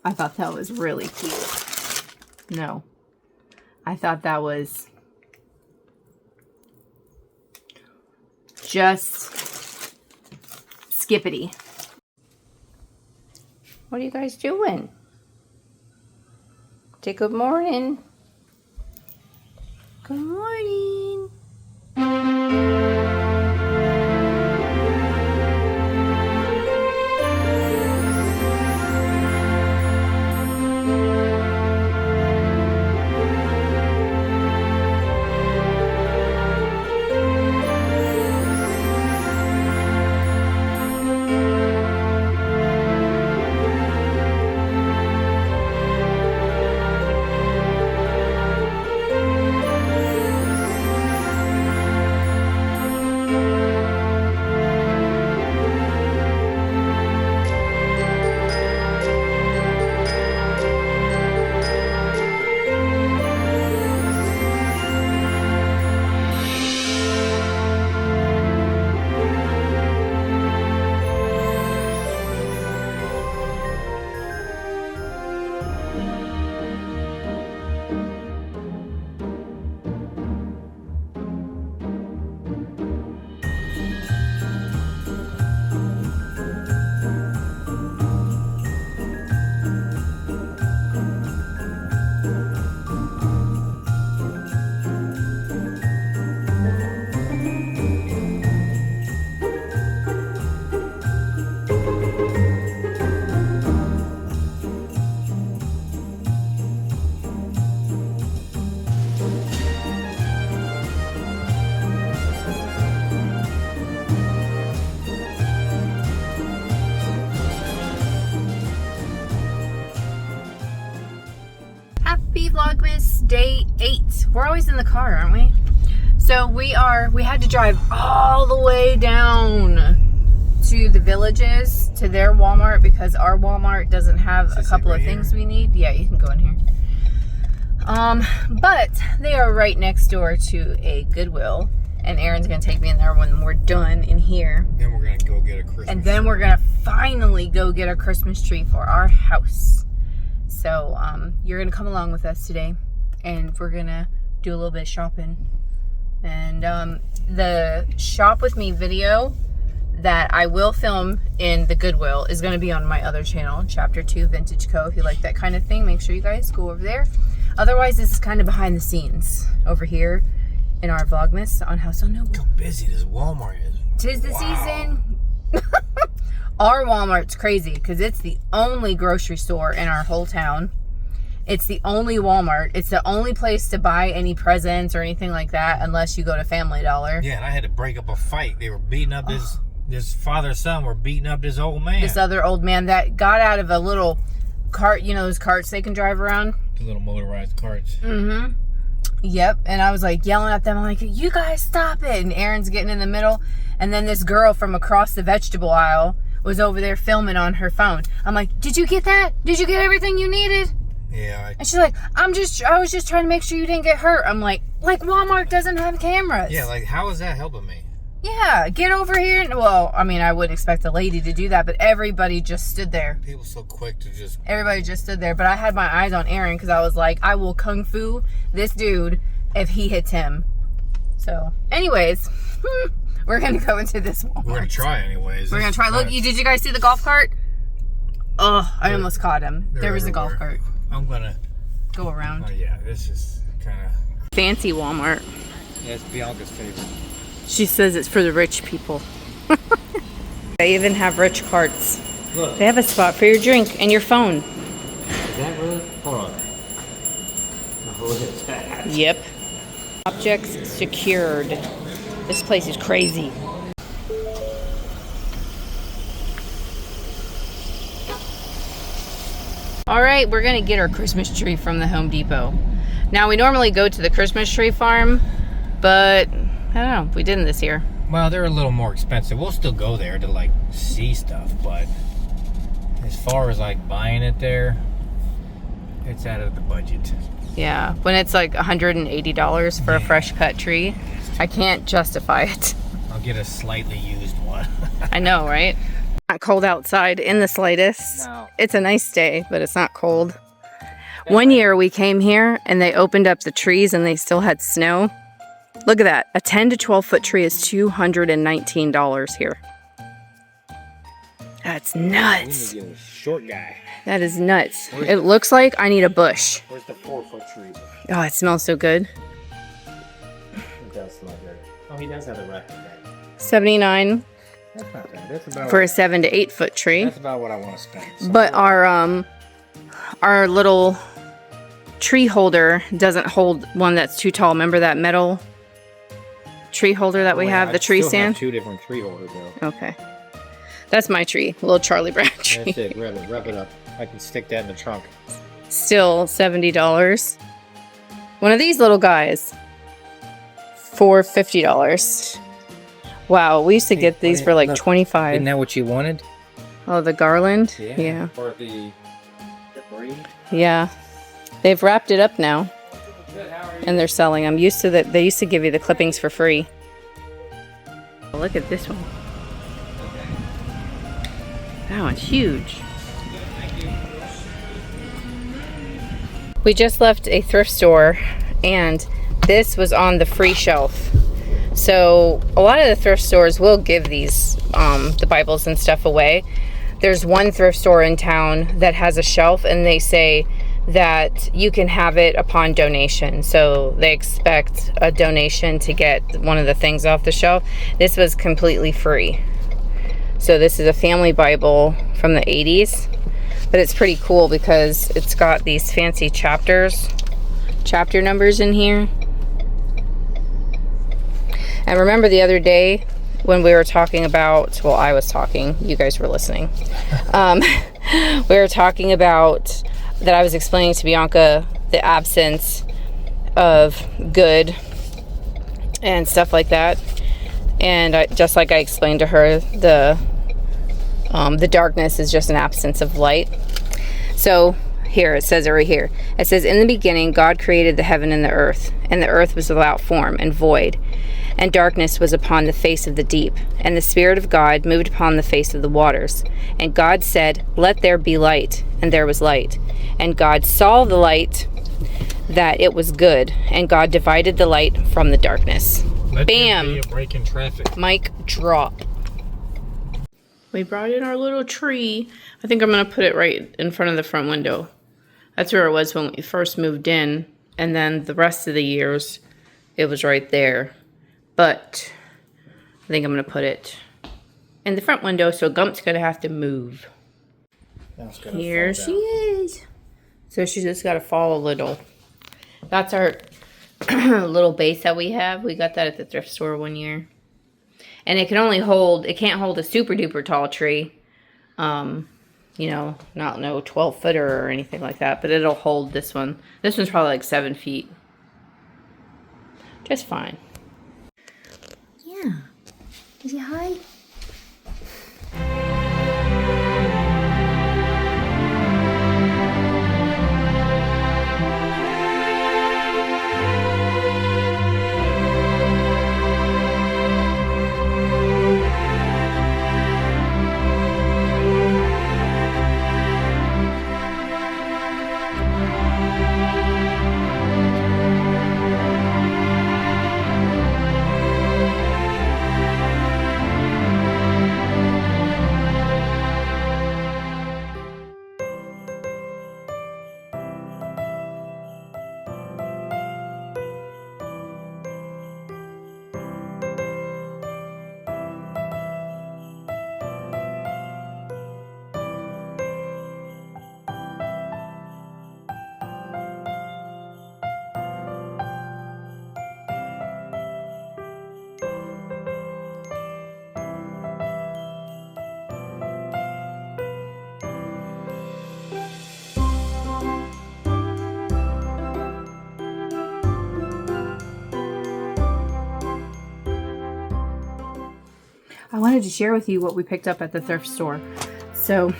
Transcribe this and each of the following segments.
I thought that was really cute. No. I thought that was just skippity. What are you guys doing? Say good morning. Good morning. Happy Vlogmas Day 8. We're always in the car, aren't we? So we had to drive all the way down to the Villages, to their Walmart, because our Walmart doesn't have a couple of things we need. Yeah, you can go in here. But they are right next door to a Goodwill, and Aaron's gonna take me in there when we're done in here. Then we're gonna go get a Christmas And then we're gonna finally go get a Christmas tree for our house. So, you're gonna come along with us today, and we're gonna do a little bit of shopping. And, the shop with me video that I will film in the Goodwill is gonna be on my other channel, Chapter 2 Vintage Co. If you like that kind of thing, make sure you guys go over there. Otherwise, this is kind of behind the scenes over here in our Vlogmas on House on Noble. Look how busy this Walmart is. 'Tis the season. Our Walmart's crazy because it's the only grocery store in our whole town. It's the only Walmart. It's the only place to buy any presents or anything like that unless you go to Family Dollar. Yeah, and I had to break up a fight. They were beating up this father and son were beating up this old man. This other old man that got out of a little cart, you know, those carts they can drive around? The little motorized carts. Mm-hmm. Yep. And I was like yelling at them. I'm like, you guys stop it. And Aaron's getting in the middle. And then this girl from across the vegetable aisle was over there filming on her phone. I'm like, did you get that? Did you get everything you needed? Yeah. And she's like, I was just trying to make sure you didn't get hurt. I'm like Walmart doesn't have cameras. Yeah, like how is that helping me? Yeah, get over here. And, well, I mean, I wouldn't expect a lady to do that, but everybody just stood there. People so quick to just... Everybody just stood there, but I had my eyes on Aaron because I was like, I will kung fu this dude if he hits him. So, anyways, we're going to go into this Walmart. We're going to try anyways. We're going to try. Look, did you guys see the golf cart? Oh, I almost caught him. There was a golf cart. I'm going to... Go around. Oh, yeah, this is kind of... Fancy Walmart. Yeah, it's Bianca's favorite. She says it's for the rich people. They even have rich carts. Look. They have a spot for your drink and your phone. Is that really? Hold on. What is that? Yep. Objects secured. This place is crazy. All right, we're gonna get our Christmas tree from the Home Depot. Now, we normally go to the Christmas tree farm, but I don't know, we didn't this year. Well, they're a little more expensive. We'll still go there to like see stuff, but as far as like buying it there, it's out of the budget. Yeah, when it's like $180 for a fresh cut tree, I can't justify it. I'll get a slightly used one. I know, right? Not cold outside in the slightest. No. It's a nice day, but it's not cold. One year we came here and they opened up the trees and they still had snow. Look at that. A 10 to 12 foot tree is $219 here. That's nuts. You need to get a short guy. That is nuts. It looks like I need a bush. Where's the 4-foot tree? Oh, it smells so good. It does smell good. Oh, he does have a record. $79 That's not bad. That's about for a 7 to 8 foot tree. That's about what I want to spend. So But our little tree holder doesn't hold one that's too tall. Remember that metal tree holder that we have, the tree stand? Have 2 different tree holders though. Okay. That's my tree, little Charlie Brown tree. That's it. Wrap it up. I can stick that in the trunk. Still $70. One of these little guys for $50. Wow, we used to get these for like $25. Isn't that what you wanted? Oh, the garland? Yeah. Or the debris? Yeah. They've wrapped it up now. And they're selling them. Used to that. They used to give you the clippings for free. Oh, look at this one. That one's huge. We just left a thrift store and this was on the free shelf. So a lot of the thrift stores will give these the Bibles and stuff away. There's one thrift store in town that has a shelf and they say that you can have it upon donation. So they expect a donation to get one of the things off the shelf. This was completely free. So this is a family Bible from the 80s, but it's pretty cool because it's got these fancy chapter numbers in here. And remember the other day when we were talking about, well, I was talking, you guys were listening. We were talking about that I was explaining to Bianca the absence of good and stuff like that. And just like I explained to her, the darkness is just an absence of light. So here, it says it right here. It says, in the beginning, God created the heaven and the earth was without form and void. And darkness was upon the face of the deep, and the Spirit of God moved upon the face of the waters. And God said, let there be light, and there was light. And God saw the light, that it was good, and God divided the light from the darkness. Bam! Be a break in traffic. Mic drop. We brought in our little tree. I think I'm going to put it right in front of the front window. That's where it was when we first moved in, and then the rest of the years, it was right there. But I think I'm going to put it in the front window, so Gump's going to have to move. Here she is. So she's just got to fall a little. That's our little base that we have. We got that at the thrift store one year. And it can't hold a super duper tall tree. You know, not no 12 footer or anything like that, but it'll hold this one. This one's probably like 7 feet. Just fine. Yeah. Is he high? I wanted to share with you what we picked up at the thrift store. So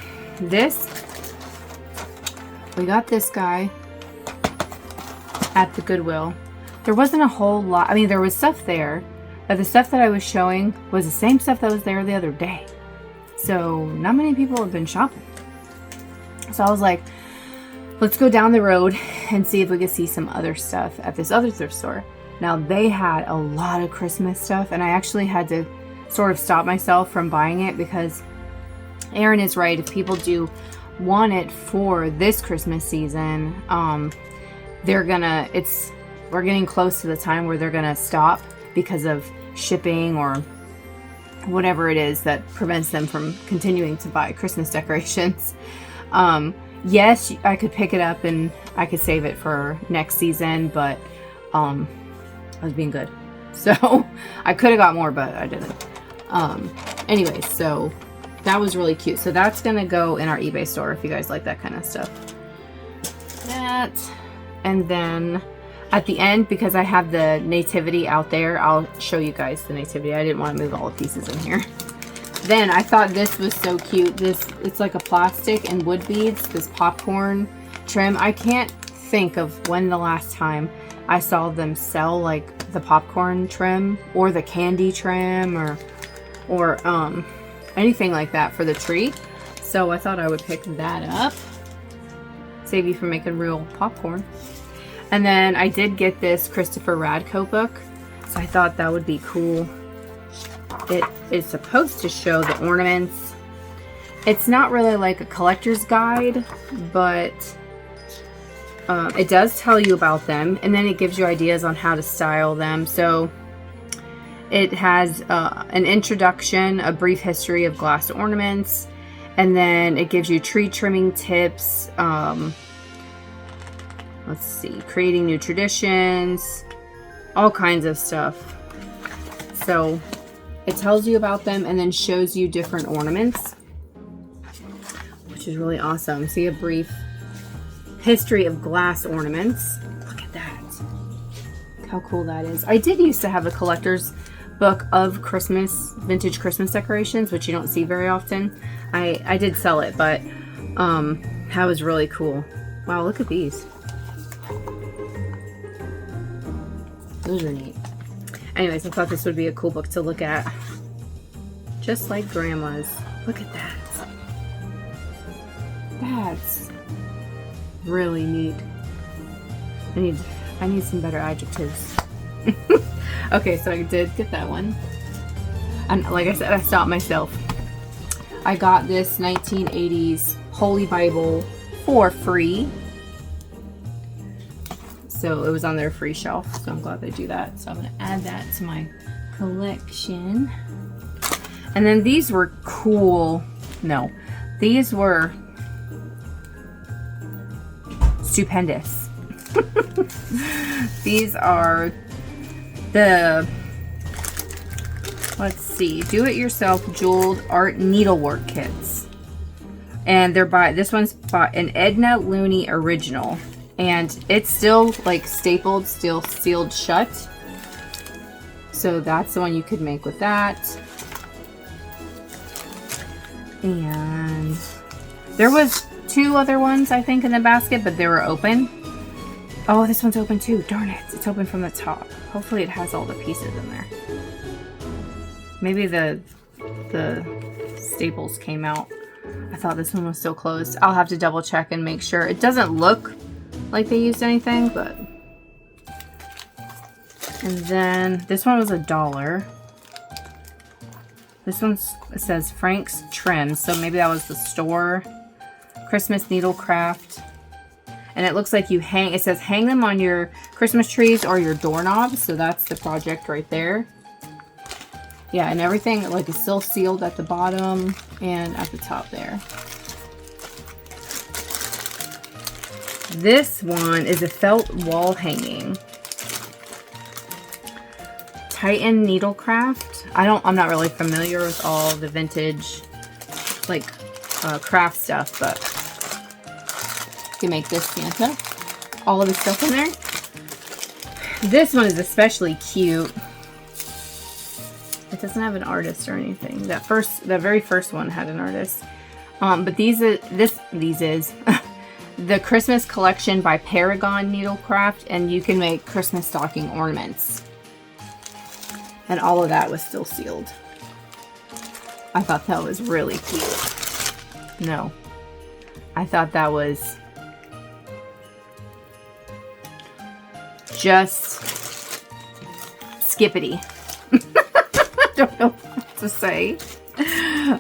we got this guy at the Goodwill. There wasn't a whole lot. I mean, there was stuff there, but the stuff that I was showing was the same stuff that was there the other day. So not many people have been shopping. So I was like, let's go down the road and see if we could see some other stuff at this other thrift store. Now they had a lot of Christmas stuff, and I actually had to sort of stop myself from buying it because Aaron is right. If people do want it for this Christmas season, we're getting close to the time where they're gonna stop because of shipping or whatever it is that prevents them from continuing to buy Christmas decorations. Yes, I could pick it up and I could save it for next season, but I was being good. So I could have got more, but I didn't. Anyway, so that was really cute. So that's gonna go in our eBay store if you guys like that kind of stuff. That, and then at the end, because I have the nativity out there, I'll show you guys the nativity. I didn't want to move all the pieces in here. Then I thought this was so cute. It's like a plastic and wood beads, this popcorn trim. I can't think of when the last time I saw them sell like the popcorn trim or the candy trim or anything like that for the tree. So I thought I would pick that up. Save you from making real popcorn. And then I did get this Christopher Radko book. So I thought that would be cool. It is supposed to show the ornaments. It's not really like a collector's guide, but it does tell you about them. And then it gives you ideas on how to style them. So it has an introduction, a brief history of glass ornaments. And then it gives you tree trimming tips. Let's see, creating new traditions, all kinds of stuff. So it tells you about them and then shows you different ornaments, which is really awesome. See a brief history of glass ornaments. Look at that. Look how cool that is. I did used to have a collector's book of vintage Christmas decorations, which you don't see very often. I did sell it, but that was really cool. Wow, look at these. Those are neat. Anyways, I thought this would be a cool book to look at. Just like Grandma's. Look at that. That's really neat. I need some better adjectives. Okay, so I did get that one. And like I said, I stopped myself. I got this 1980s Holy Bible for free. So it was on their free shelf, so I'm glad they do that. So I'm going to add that to my collection. And then these were cool. No, these were stupendous. These are the, let's see, do-it-yourself jeweled art needlework kits. And they're this one's by an Edna Looney original. And it's still like stapled, still sealed shut. So that's the one you could make with that. And there was 2 other ones, I think, in the basket, but they were open. Oh, this one's open too. Darn it. It's open from the top. Hopefully it has all the pieces in there. Maybe the staples came out. I thought this one was still closed. I'll have to double check and make sure. It doesn't look like they used anything, but. And then this one was $1. This one says Frank's Trims, so maybe that was the store. Christmas Needlecraft. And it looks like it says hang them on your Christmas trees or your doorknobs, so that's the project right there. Yeah, and everything like is still sealed at the bottom and at the top there. This one is a felt wall hanging. Titan Needlecraft. I'm not really familiar with all the vintage like craft stuff, but you can make this Santa. All of the stuff in there. This one is especially cute. It doesn't have an artist or anything. The very first one had an artist. But these is the Christmas collection by Paragon Needlecraft, and you can make Christmas stocking ornaments. And all of that was still sealed. I thought that was really cute. No. I thought that was just skippity. I don't know what to say.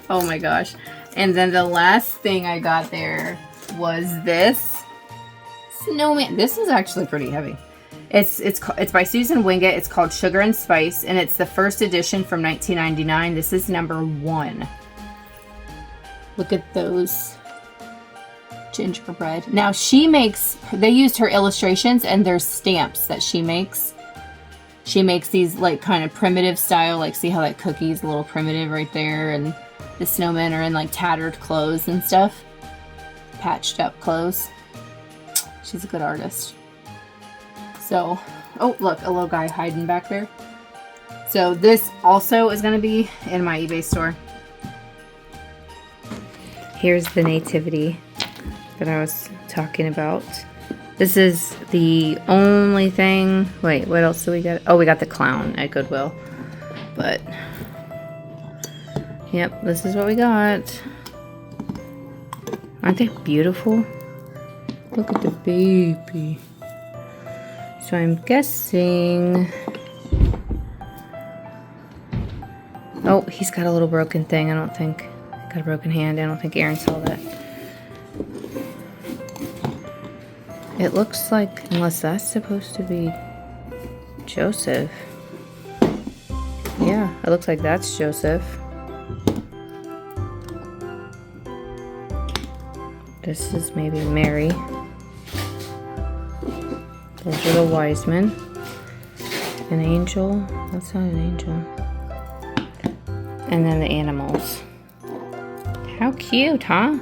Oh my gosh. And then the last thing I got there was this snowman. This is actually pretty heavy. It's by Susan Wingate. It's called Sugar and Spice, and it's the first edition from 1999. This is number 1. Look at those gingerbread. Now they used her illustrations, and there's stamps that she makes. She makes these like kind of primitive style, like see how that cookie's a little primitive right there, and the snowmen are in like tattered clothes and stuff. Patched up clothes. She's a good artist. So, oh look, a little guy hiding back there. So this also is going to be in my eBay store. Here's the nativity that I was talking about. This is the only thing. Wait, what else do we got? Oh, we got the clown at Goodwill. But, yep, this is what we got. Aren't they beautiful? Look at the baby. So I'm guessing... Oh, he's got a little broken thing, I don't think. Got a broken hand. I don't think Aaron saw that. It looks like, unless that's supposed to be Joseph. Yeah, it looks like that's Joseph. This is maybe Mary. Those are the wise men. An angel. That's not an angel. And then the animals. How cute, huh?